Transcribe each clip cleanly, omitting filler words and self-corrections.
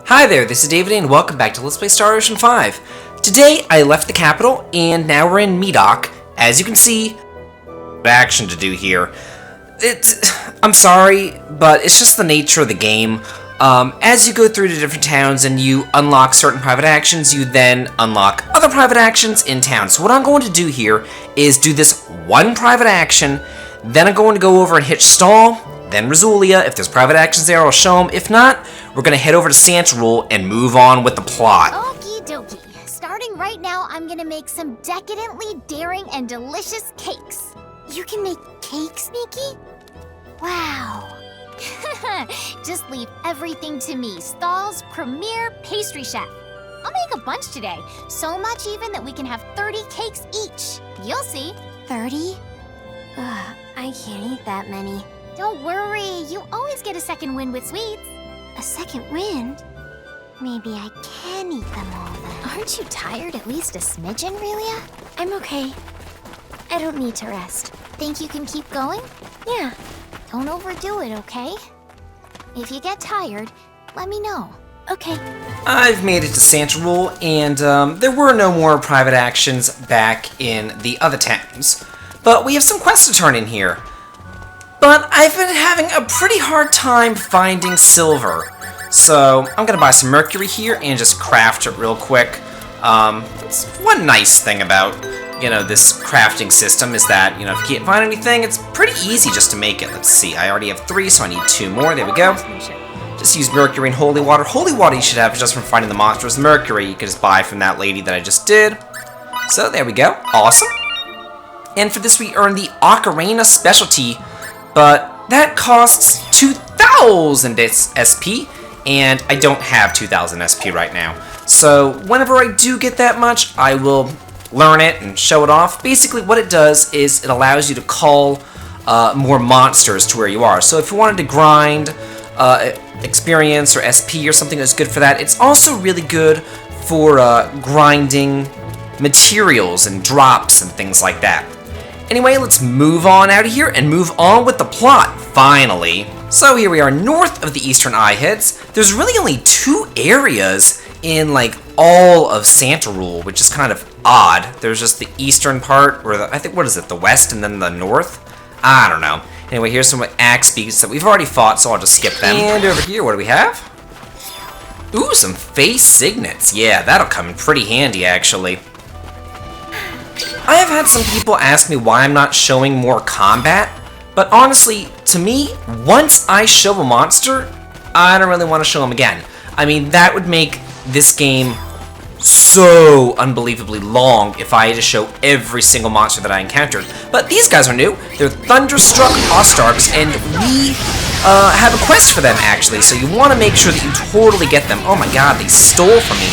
Hi there, this is David and welcome back to Let's Play Star Ocean 5. Today I left the capital and now we're in Medoc. As you can see, action to do here. I'm sorry, but it's just the nature of the game. As you go through the different towns and you unlock certain private actions, you then unlock other private actions in town. So what I'm going to do here is do this one private action, then I'm going to go over and hit stall, then Rizulia. If there's private actions there, I'll show them. If not, we're going to head over to Santarule and move on with the plot. Okie dokie. Starting right now, I'm gonna make some decadently daring and delicious cakes. You can make cakes, Nikki? Wow. Just leave everything to me, Stall's premier pastry chef. I'll make a bunch today, so much even that we can have 30 cakes each. You'll see. 30? Ugh, I can't eat that many. Don't worry, you always get a second wind with sweets. A second wind? Maybe I can eat them all then. Aren't you tired at least a smidgen, Relia? I'm okay. I don't need to rest. Think you can keep going? Yeah. Don't overdo it, okay? If you get tired, let me know. Okay. I've made it to Santarule, and there were no more private actions back in the other towns. But we have some quests to turn in here. But I've been having a pretty hard time finding silver. So I'm gonna buy some Mercury here and just craft it real quick. It's one nice thing about, this crafting system is that, if you can't find anything, it's pretty easy just to make it. Let's see, I already have 3, so I need 2 more. There we go. Just use Mercury and Holy Water. Holy Water you should have just from finding the monsters. Mercury you can just buy from that lady that I just did. So there we go. Awesome. And for this we earn the Ocarina specialty, but that costs 2,000 SP, and I don't have 2,000 SP right now. So whenever I do get that much, I will learn it and show it off. Basically what it does is it allows you to call more monsters to where you are. So if you wanted to grind experience or SP or something that's good for that, it's also really good for grinding materials and drops and things like that. Anyway, let's move on out of here and move on with the plot, finally. So here we are north of the Eastern Eye Heads. There's really only 2 areas in, all of Santarule, which is kind of odd. There's just the eastern part, or I think, what is it, the west and then the north? I don't know. Anyway, here's some axe beasts that we've already fought, so I'll just skip them. And over here, what do we have? Ooh, some face signets. Yeah, that'll come in pretty handy, actually. I have had some people ask me why I'm not showing more combat, but honestly, to me, once I show a monster, I don't really want to show them again. I mean, that would make this game so unbelievably long if I had to show every single monster that I encountered. But these guys are new. They're Thunderstruck Ostarks, and we have a quest for them, actually, so you want to make sure that you totally get them. Oh my god, they stole from me.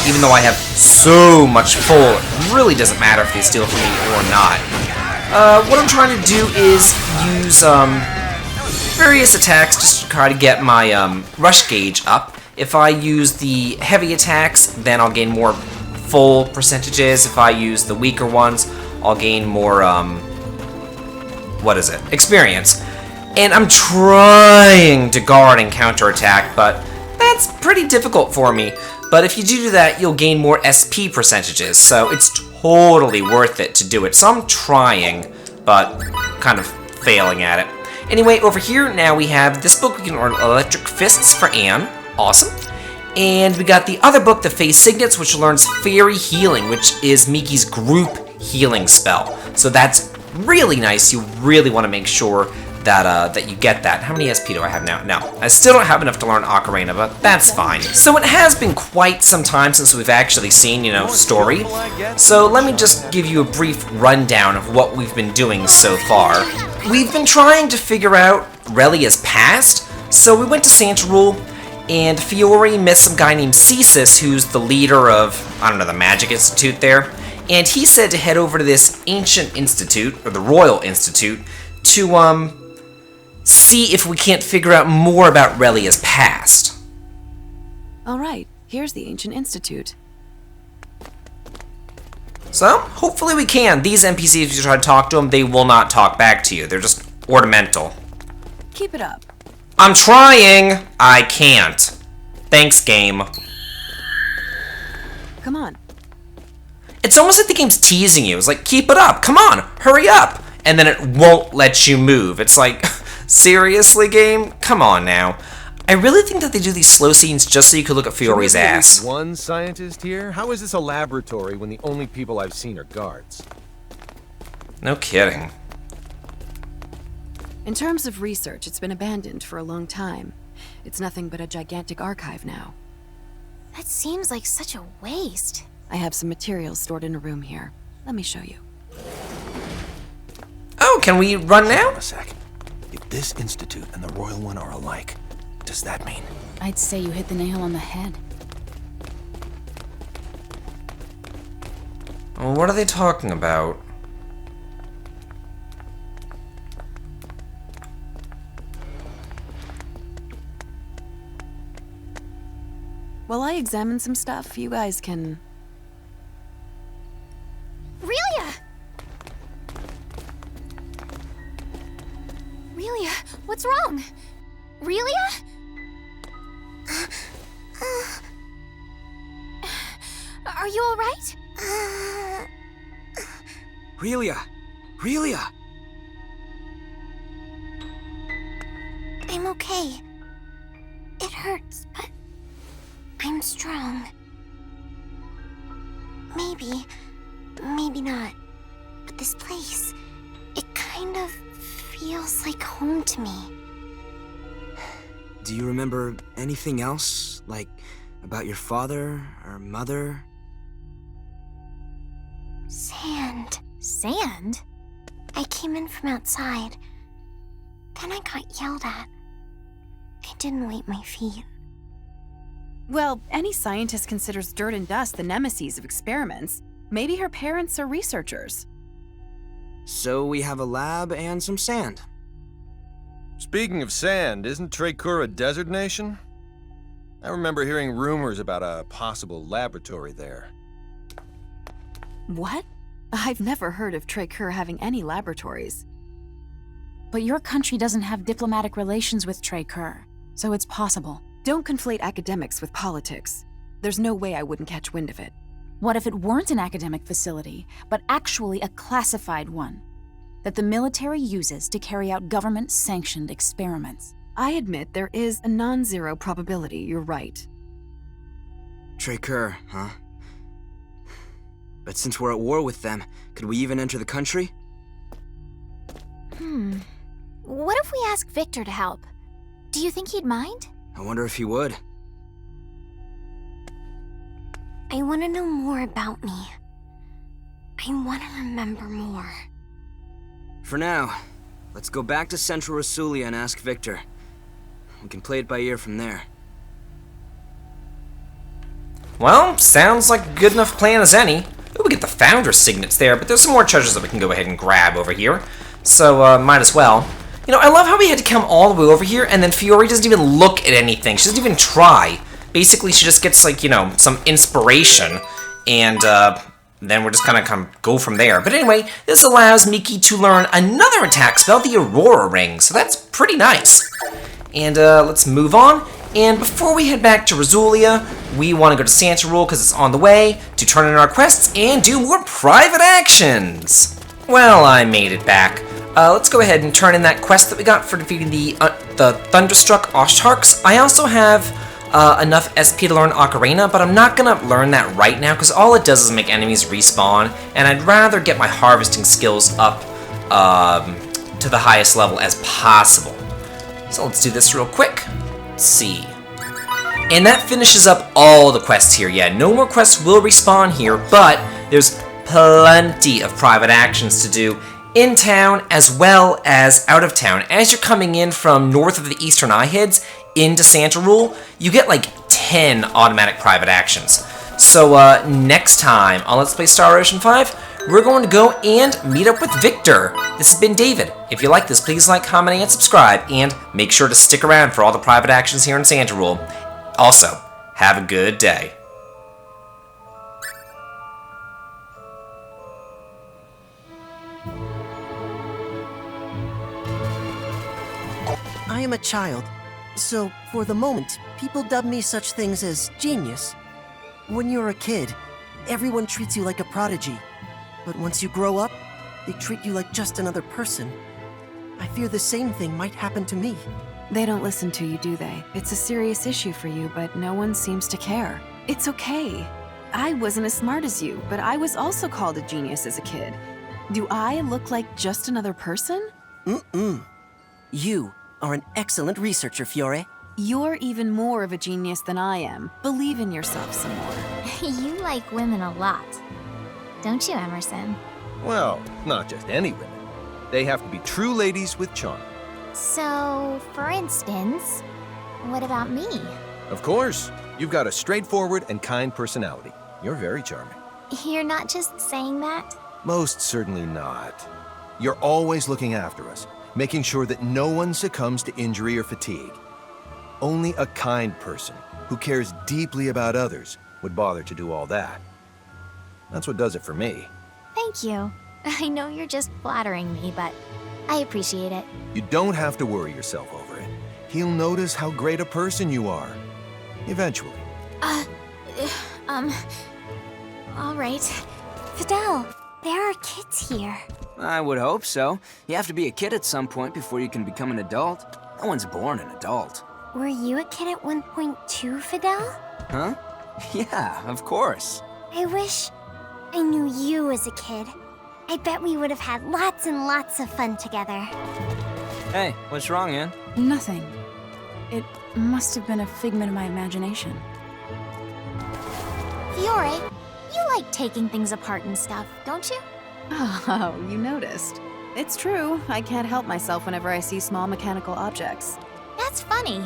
Even though I have so much full, it really doesn't matter if they steal from me or not. What I'm trying to do is use various attacks just to try to get my rush gauge up. If I use the heavy attacks, then I'll gain more full percentages. If I use the weaker ones, I'll gain more, experience. And I'm trying to guard and counterattack, but that's pretty difficult for me. But if you do that, you'll gain more SP percentages, so it's totally worth it to do it. So I'm trying, but kind of failing at it. Anyway, over here now we have this book. We can earn Electric Fists for Anne. Awesome. And we got the other book, the Face Signets, which learns Fairy Healing, which is Miki's group healing spell. So that's really nice. You really want to make sure that you get that. How many SP do I have now? No, I still don't have enough to learn Ocarina, but that's fine. So it has been quite some time since we've actually seen, story. So let me just give you a brief rundown of what we've been doing so far. We've been trying to figure out Relia's past, so we went to Santarule, and Fiore met some guy named Cesis, who's the leader of, the Magic Institute there, and he said to head over to this Ancient Institute, or the Royal Institute, to, see if we can't figure out more about Relia's past. Alright, here's the Ancient Institute. So, hopefully we can. These NPCs, if you try to talk to them, they will not talk back to you. They're just ornamental. Keep it up. I'm trying! I can't. Thanks, game. Come on. It's almost like the game's teasing you. It's like, keep it up, come on, hurry up. And then it won't let you move. It's like, seriously, game? Come on now. I really think that they do these slow scenes just so you could look at Fiore's Should we have at ass. least one scientist here? How is this a laboratory when the only people I've seen are guards? No kidding. In terms of research, it's been abandoned for a long time. It's nothing but a gigantic archive now. That seems like such a waste. I have some materials stored in a room here. Let me show you. Oh, can we run Hold now? on a sec. If this institute and the royal one are alike, what does that mean? I'd say you hit the nail on the head. Well, what are they talking about? While I examine some stuff, you guys can... Relia! Relia, what's wrong? Relia? Are you alright? Relia! Relia! I'm okay. It hurts, but I'm strong. Maybe, maybe not. But this place, it kind of feels like home to me. Do you remember anything else? Like, about your father or mother? Sand. Sand? I came in from outside. Then I got yelled at. I didn't wipe my feet. Well, any scientist considers dirt and dust the nemesis of experiments. Maybe her parents are researchers. So we have a lab and some sand. Speaking of sand, isn't Trekur a desert nation? I remember hearing rumors about a possible laboratory there. What? I've never heard of Trekur having any laboratories. But your country doesn't have diplomatic relations with Trekur, so it's possible. Don't conflate academics with politics. There's no way I wouldn't catch wind of it. What if it weren't an academic facility, but actually a classified one that the military uses to carry out government-sanctioned experiments? I admit there is a non-zero probability you're right. Trekur, huh? But since we're at war with them, could we even enter the country? What if we ask Victor to help? Do you think he'd mind? I wonder if he would. I want to know more about me. I want to remember more. For now, let's go back to Central Rasulia and ask Victor. We can play it by ear from there. Well, sounds like a good enough plan as any. Ooh, we get the Founder's signets there, but there's some more treasures that we can go ahead and grab over here. So, might as well. You know, I love how we had to come all the way over here, and then Fiore doesn't even look at anything. She doesn't even try. Basically, she just gets, like, you know, some inspiration, and, then we're just gonna go from there. But anyway, this allows Miki to learn another attack spell, the Aurora Ring, so that's pretty nice. And, let's move on. And before we head back to Rasulia, we want to go to Santa Rule because it's on the way to turn in our quests and do more private actions. Well, I made it back. Let's go ahead and turn in that quest that we got for defeating the Thunderstruck Oshtarks. I also have enough SP to learn Ocarina, but I'm not going to learn that right now because all it does is make enemies respawn, and I'd rather get my harvesting skills up to the highest level as possible. So let's do this real quick. Let's see. And that finishes up all the quests here. Yeah, no more quests will respawn here, but there's plenty of private actions to do in town as well as out of town. As you're coming in from north of the Eastern Eye Heads into Santa Rule, you get like 10 automatic private actions. So next time on Let's Play Star Ocean 5, we're going to go and meet up with Victor. This has been David. If you like this, please like, comment, and subscribe, and make sure to stick around for all the private actions here in Santa Rule. Also, have a good day. I am a child, So, for the moment, people dub me such things as genius. When you're a kid, everyone treats you like a prodigy. But once you grow up, they treat you like just another person. I fear the same thing might happen to me. They don't listen to you, do they? It's a serious issue for you, but no one seems to care. It's okay. I wasn't as smart as you, but I was also called a genius as a kid. Do I look like just another person? You are an excellent researcher, Fiore. You're even more of a genius than I am. Believe in yourself some more. You like women a lot. Don't you, Emerson? Well, not just any women. They have to be true ladies with charm. So, for instance, what about me? Of course. You've got a straightforward and kind personality. You're very charming. You're not just saying that? Most certainly not. You're always looking after us, making sure that no one succumbs to injury or fatigue. Only a kind person who cares deeply about others would bother to do all that. That's what does it for me. Thank you. I know you're just flattering me, but I appreciate it. You don't have to worry yourself over it. He'll notice how great a person you are. Eventually. All right. Fidel, there are kids here. I would hope so. You have to be a kid at some point before you can become an adult. No one's born an adult. Were you a kid at one point too, Fidel? Huh? Yeah, of course. I wish I knew you as a kid. I bet we would have had lots and lots of fun together. Hey, what's wrong, Ann? Nothing. It must have been a figment of my imagination. Fiore, you like taking things apart and stuff, don't you? Oh, you noticed. It's true. I can't help myself whenever I see small mechanical objects. That's funny.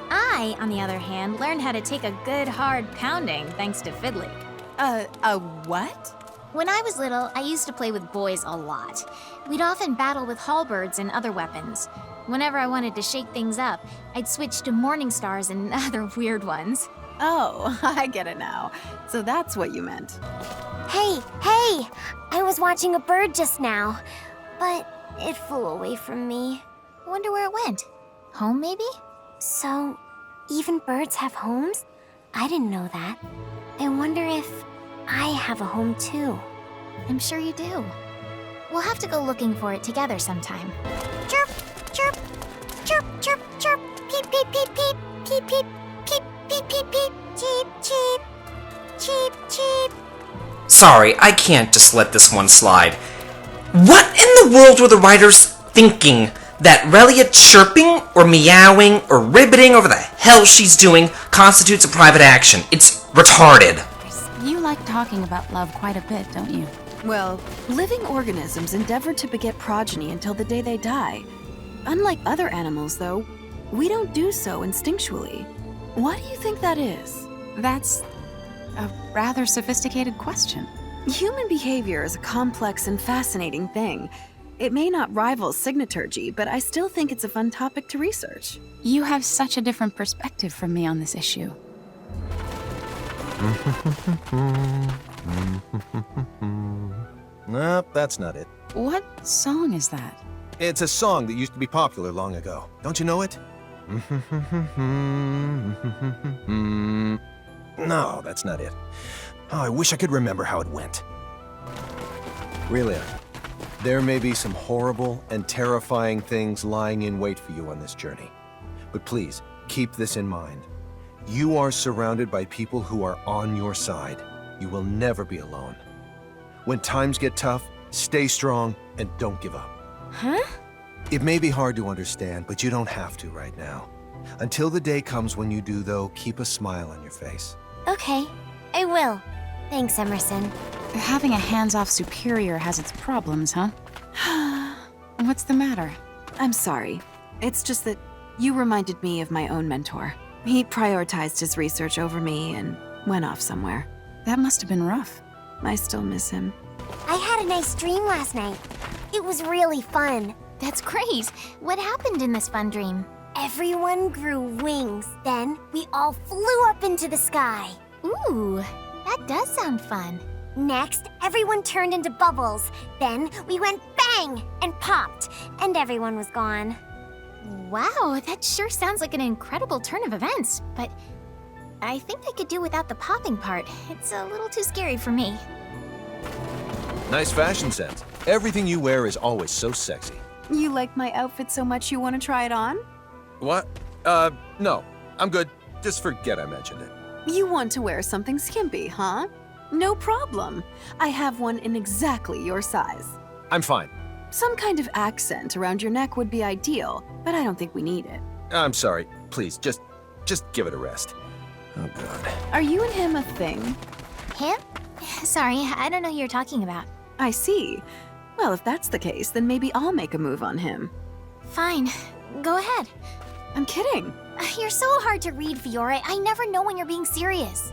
I, on the other hand, learned how to take a good hard pounding thanks to fiddling. A what? When I was little, I used to play with boys a lot. We'd often battle with halberds and other weapons. Whenever I wanted to shake things up, I'd switch to morning stars and other weird ones. Oh, I get it now. So that's what you meant. Hey! I was watching a bird just now, but it flew away from me. I wonder where it went. Home, maybe? So, even birds have homes? I didn't know that. I wonder if I have a home too. I'm sure you do. We'll have to go looking for it together sometime. Chirp, chirp, chirp, chirp, chirp, peep, peep, peep, peep, peep, peep, peep, peep, peep, peep, cheep, cheep, cheep, cheep. Sorry, I can't just let this one slide. What in the world were the writers thinking that Relia chirping or meowing or ribbiting over the hell she's doing constitutes a private action? It's retarded. You like talking about love quite a bit, don't you? Well, living organisms endeavor to beget progeny until the day they die. Unlike other animals, though, we don't do so instinctually. Why do you think that is? That's a rather sophisticated question. Human behavior is a complex and fascinating thing. It may not rival signaturgy, but I still think it's a fun topic to research. You have such a different perspective from me on this issue. Nope, that's not it. What song is that? It's a song that used to be popular long ago. Don't you know it? No, that's not it. Oh, I wish I could remember how it went. Really, there may be some horrible and terrifying things lying in wait for you on this journey. But please, keep this in mind. You are surrounded by people who are on your side. You will never be alone. When times get tough, stay strong and don't give up. Huh? It may be hard to understand, but you don't have to right now. Until the day comes when you do, though, keep a smile on your face. Okay, I will. Thanks, Emerson. Having a hands-off superior has its problems, huh? What's the matter? I'm sorry. It's just that you reminded me of my own mentor. He prioritized his research over me and went off somewhere. That must have been rough. I still miss him. I had a nice dream last night. It was really fun. That's great. What happened in this fun dream? Everyone grew wings. Then we all flew up into the sky. Ooh, that does sound fun. Next, everyone turned into bubbles. Then we went bang and popped, and everyone was gone. Wow, that sure sounds like an incredible turn of events, but I think I could do without the popping part. It's a little too scary for me. Nice fashion sense. Everything you wear is always so sexy. You like my outfit so much you want to try it on? What? No. I'm good. Just forget I mentioned it. You want to wear something skimpy, huh? No problem. I have one in exactly your size. I'm fine. Some kind of accent around your neck would be ideal, but I don't think we need it. I'm sorry. Please, just give it a rest. Oh, God. Are you and him a thing? Him? Sorry, I don't know who you're talking about. I see. Well, if that's the case, then maybe I'll make a move on him. Fine, go ahead. I'm kidding. You're so hard to read, Fiore. I never know when you're being serious.